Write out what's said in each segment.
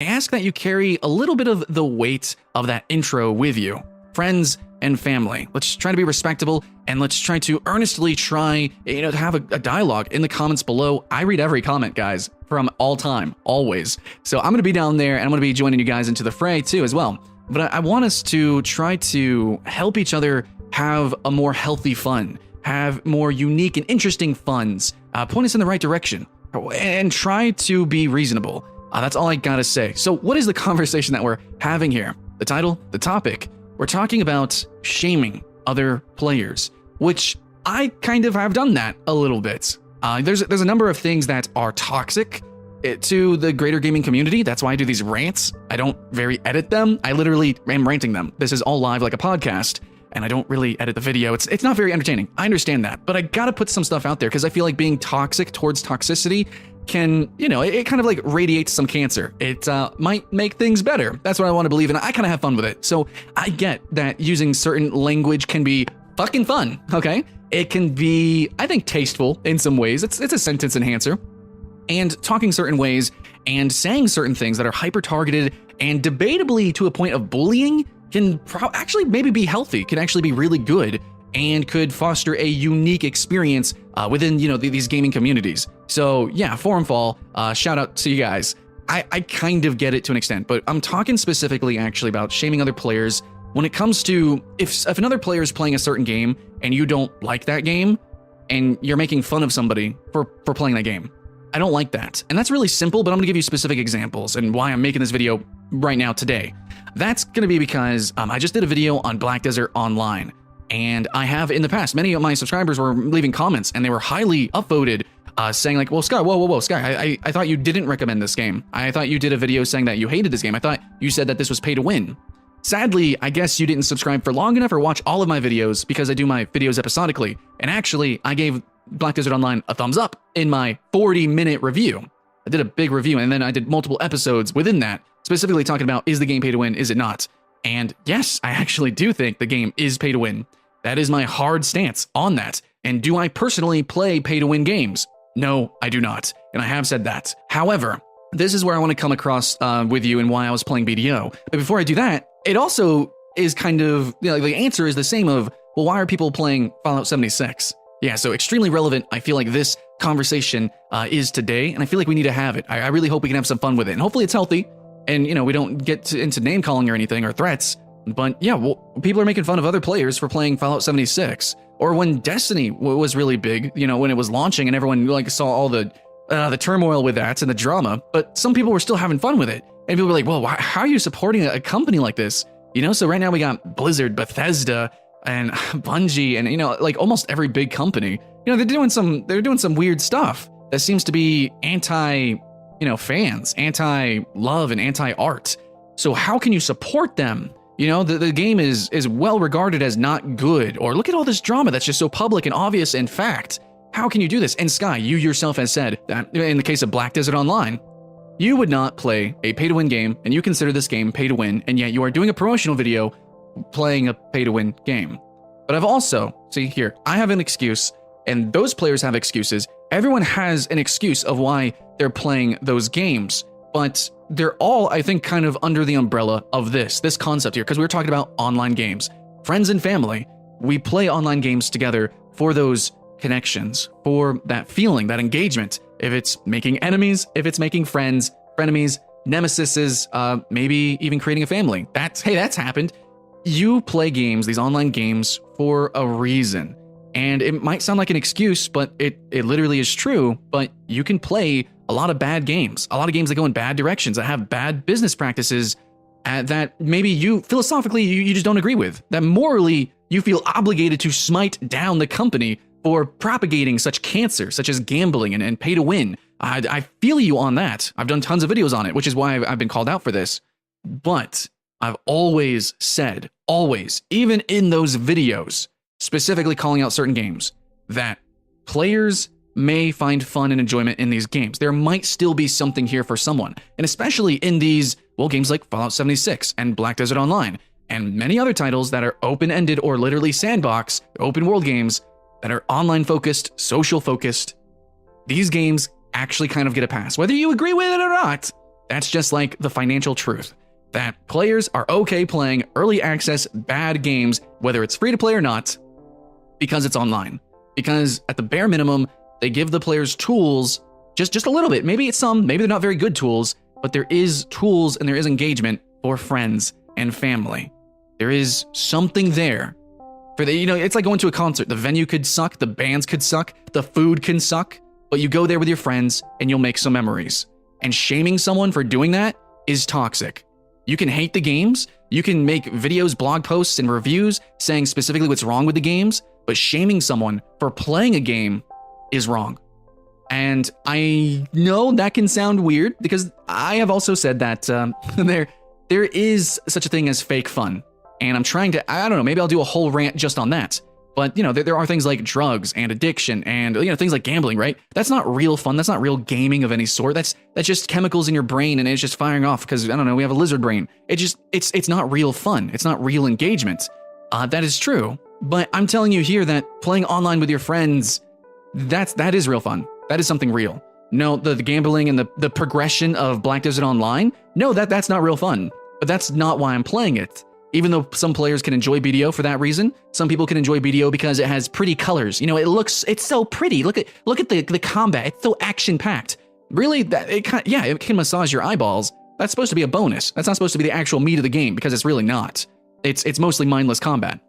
I ask that you carry a little bit of the weight of that intro with you. Friends and family. Let's try to be respectable, and let's try to earnestly try, to have a dialogue in the comments below. I read every comment, guys, from all time, always. So I'm going to be down there, and I'm going to be joining you guys into the fray too as well. But I want us to try to help each other have a more healthy fun, have more unique and interesting funs, point us in the right direction, and try to be reasonable. That's all I gotta say. So what is the conversation that we're having here? The title, the topic. We're talking about shaming other players, which I kind of have done that a little bit. There's a number of things that are toxic to the greater gaming community. That's why I do these rants. I don't very edit them. I literally am ranting them. This is all live like a podcast, and I don't really edit the video. It's not very entertaining. I understand that, but I gotta put some stuff out there because I feel like being toxic towards toxicity can, it kind of like radiates some cancer. It might make things better. That's what I want to believe, and I kind of have fun with it. So I get that using certain language can be fucking fun, okay? It can be, I think, tasteful in some ways. It's a sentence enhancer. And talking certain ways and saying certain things that are hyper-targeted and debatably to a point of bullying can actually maybe be healthy, can actually be really good, and could foster a unique experience within, these gaming communities. So yeah, Forum Fall, shout out to you guys. I kind of get it to an extent, but I'm talking specifically actually about shaming other players when it comes to if another player is playing a certain game and you don't like that game and you're making fun of somebody for playing that game. I don't like that. And that's really simple, but I'm gonna give you specific examples and why I'm making this video right now today. That's gonna be because I just did a video on Black Desert Online. And I have in the past, many of my subscribers were leaving comments and they were highly upvoted, saying like, well, Sky, whoa, Sky, I thought you didn't recommend this game. I thought you did a video saying that you hated this game. I thought you said that this was pay to win. Sadly, I guess you didn't subscribe for long enough or watch all of my videos because I do my videos episodically. And actually, I gave Black Desert Online a thumbs up in my 40-minute review. I did a big review and then I did multiple episodes within that, specifically talking about, is the game pay to win, is it not? And yes, I actually do think the game is pay to win. That is my hard stance on that. And do I personally play pay-to-win games? No, I do not. And I have said that. However, this is where I want to come across with you and why I was playing BDO. But before I do that, it also is kind of, the answer is the same of, well, why are people playing Fallout 76? Yeah, so extremely relevant. I feel like this conversation is today, and I feel like we need to have it. I really hope we can have some fun with it. And hopefully it's healthy, and, we don't get into name-calling or anything or threats. But yeah, well, people are making fun of other players for playing Fallout 76, or when Destiny was really big, when it was launching and everyone saw all the turmoil with that and the drama, but some people were still having fun with it. And people were like, well, how are you supporting a company like this? So right now we got Blizzard, Bethesda, and Bungie, and almost every big company. They're doing some weird stuff that seems to be anti, fans, anti-love and anti-art. So how can you support them? The game is well regarded as not good, or look at all this drama that's just so public and obvious and fact. How can you do this? And Sky, you yourself has said that in the case of Black Desert Online, you would not play a pay-to-win game, and you consider this game pay-to-win, and yet you are doing a promotional video playing a pay-to-win game. But I've also, see here, I have an excuse, and those players have excuses. Everyone has an excuse of why they're playing those games, but they're all, I think, kind of under the umbrella of this concept here, because we were talking about online games. Friends and family, we play online games together for those connections, for that feeling, that engagement. If it's making enemies, if it's making friends, frenemies, nemesises, maybe even creating a family. That's happened. You play games, these online games, for a reason. And it might sound like an excuse, but it literally is true, but you can play a lot of bad games, a lot of games that go in bad directions, that have bad business practices that maybe you, philosophically, you just don't agree with, that morally you feel obligated to smite down the company for propagating such cancer, such as gambling and pay to win. I feel you on that. I've done tons of videos on it, which is why I've been called out for this. But I've always said, even in those videos, specifically calling out certain games, that players may find fun and enjoyment in these games. There might still be something here for someone. And especially in these, games like Fallout 76 and Black Desert Online, and many other titles that are open-ended or literally sandbox, open world games that are online focused, social focused. These games actually kind of get a pass. Whether you agree with it or not, That's just like the financial truth, that players are okay playing early access bad games, whether it's free to play or not, because it's online. Because at the bare minimum, they give the players tools, just a little bit. Maybe it's some, maybe they're not very good tools, but there is tools and there is engagement for friends and family. There is something there. For the, it's like going to a concert. The venue could suck, the bands could suck, the food can suck, but you go there with your friends and you'll make some memories. And shaming someone for doing that is toxic. You can hate the games, you can make videos, blog posts, and reviews saying specifically what's wrong with the games, but shaming someone for playing a game is wrong. And I know that can sound weird because I have also said that there is such a thing as fake fun. And I'm trying to, I don't know, maybe I'll do a whole rant just on that. But, there are things like drugs and addiction and, things like gambling, right? That's not real fun. That's not real gaming of any sort. That's just chemicals in your brain and it's just firing off because, I don't know, we have a lizard brain. It's not real fun. It's not real engagement. That is true. But I'm telling you here that playing online with your friends, that is real fun. That is something real. No, the gambling and the progression of Black Desert Online, no, that's not real fun. But that's not why I'm playing it. Even though some players can enjoy BDO for that reason, some people can enjoy BDO because it has pretty colors. It's so pretty. Look at the combat. It's so action-packed. Really, it can massage your eyeballs. That's supposed to be a bonus. That's not supposed to be the actual meat of the game because it's really not. It's mostly mindless combat.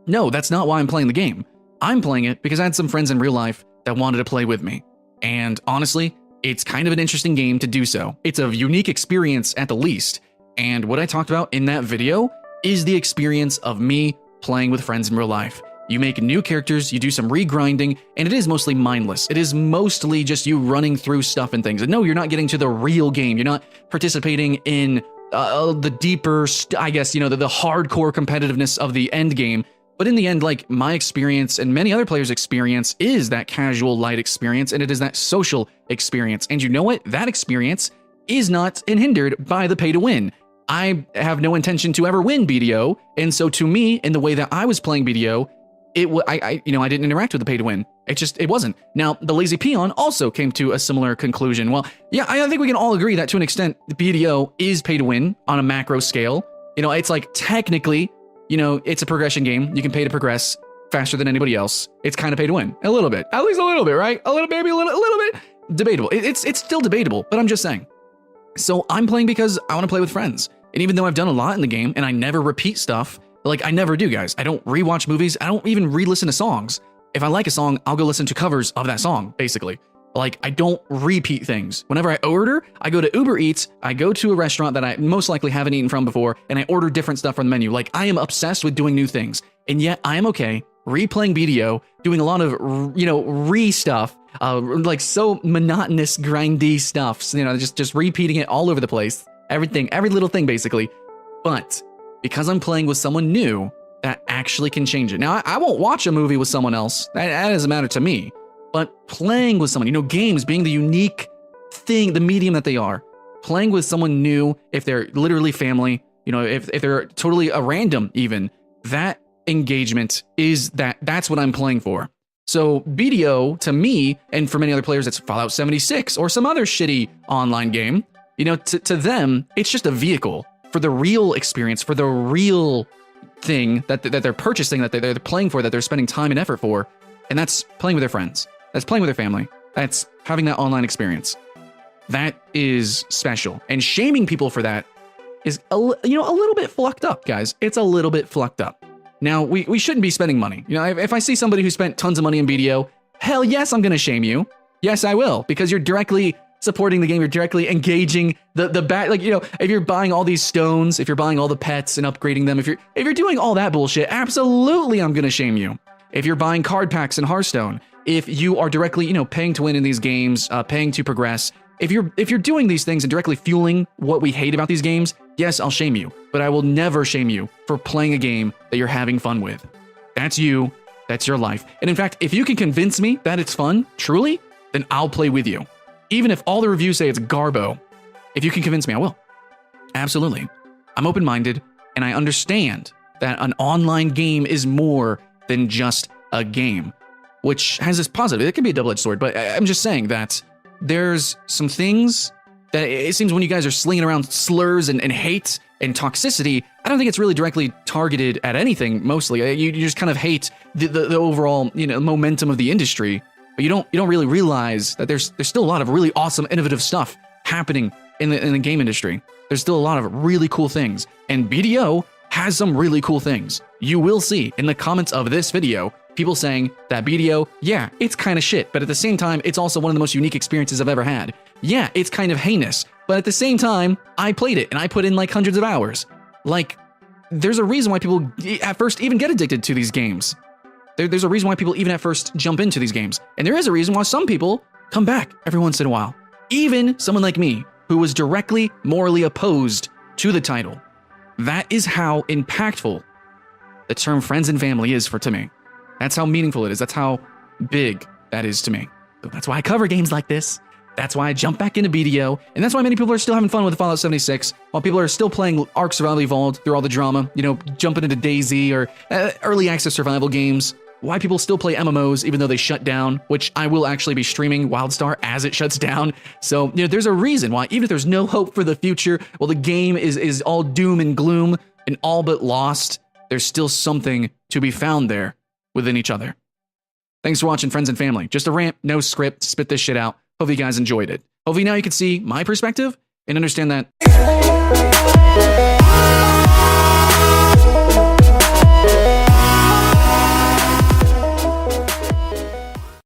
No, that's not why I'm playing the game. I'm playing it because I had some friends in real life that wanted to play with me. And honestly, it's kind of an interesting game to do so. It's a unique experience at the least. And what I talked about in that video is the experience of me playing with friends in real life. You make new characters, you do some regrinding, and it is mostly mindless. It is mostly just you running through stuff and things. And no, you're not getting to the real game. You're not participating in the deeper, the hardcore competitiveness of the end game. But in the end, like my experience and many other players' experience is that casual light experience, and it is that social experience. And you know what? That experience is not hindered by the pay to win. I have no intention to ever win BDO, and so to me, in the way that I was playing BDO, I didn't interact with the pay to win. It wasn't. Now, the Lazy Peon also came to a similar conclusion. Well, yeah, I think we can all agree that to an extent, the BDO is pay to win on a macro scale. It's like technically, it's a progression game. You can pay to progress faster than anybody else. It's kind of pay to win, a little bit, at least a little bit, right? A little bit debatable. It's still debatable, but I'm just saying. So I'm playing because I want to play with friends. And even though I've done a lot in the game and I never repeat stuff, like I never do, guys. I don't rewatch movies. I don't even re-listen to songs. If I like a song, I'll go listen to covers of that song, basically. Like I don't repeat things. Whenever I order, I go to Uber Eats, I go to a restaurant that I most likely haven't eaten from before, and I order different stuff from the menu. Like I am obsessed with doing new things. And yet I am okay replaying BDO, doing a lot of, stuff, like so monotonous, grindy stuff. So, just repeating it all over the place. Everything, every little thing, basically. But because I'm playing with someone new, that actually can change it. Now, I won't watch a movie with someone else. That doesn't matter to me. But playing with someone, games being the unique thing, the medium that they are, playing with someone new, if they're literally family, if they're totally a random even, that engagement that's what I'm playing for. So BDO, to me, and for many other players, it's Fallout 76 or some other shitty online game. To them, it's just a vehicle for the real experience, for the real thing that they're purchasing, that they're playing for, that they're spending time and effort for. And that's playing with their friends. That's playing with their family. That's having that online experience. That is special. And shaming people for that is, a little bit flucked up, guys. It's a little bit flucked up. Now, we shouldn't be spending money. If I see somebody who spent tons of money in BDO, hell yes, I'm going to shame you. Yes, I will, because you're directly supporting the game, you're directly engaging the back, if you're buying all these stones, if you're buying all the pets and upgrading them, if you're doing all that bullshit, absolutely I'm gonna shame you. If you're buying card packs in Hearthstone, if you are directly, paying to win in these games, paying to progress, if you're doing these things and directly fueling what we hate about these games, yes, I'll shame you, but I will never shame you for playing a game that you're having fun with. That's you, that's your life. And in fact, if you can convince me that it's fun, truly, then I'll play with you. Even if all the reviews say it's garbo, if you can convince me, I will. Absolutely. I'm open-minded, and I understand that an online game is more than just a game, which has this positive. It can be a double-edged sword, but I'm just saying that there's some things that it seems when you guys are slinging around slurs and hate and toxicity, I don't think it's really directly targeted at anything. Mostly, you just kind of hate the overall momentum of the industry, but you don't really realize that there's still a lot of really awesome, innovative stuff happening in the game industry. There's still a lot of really cool things, and BDO has some really cool things. You will see in the comments of this video people saying that BDO, yeah, it's kind of shit, but at the same time, it's also one of the most unique experiences I've ever had. Yeah, it's kind of heinous, but at the same time, I played it and I put in like hundreds of hours. Like, there's a reason why people at first even get addicted to these games. There's a reason why people even at first jump into these games. And there is a reason why some people come back every once in a while. Even someone like me, who was directly morally opposed to the title. That is how impactful the term friends and family is to me. That's how meaningful it is. That's how big that is to me. So that's why I cover games like this. That's why I jump back into BDO. And that's why many people are still having fun with Fallout 76, while people are still playing Ark Survival Evolved through all the drama, jumping into DayZ or early access survival games. Why people still play MMOs even though they shut down, which I will actually be streaming WildStar as it shuts down. So, there's a reason why, even if there's no hope for the future, well, the game is all doom and gloom and all but lost, there's still something to be found there within each other. Thanks for watching, friends and family. Just a rant, no script, spit this shit out. Hopefully you guys enjoyed it. Hopefully now you can see my perspective and understand that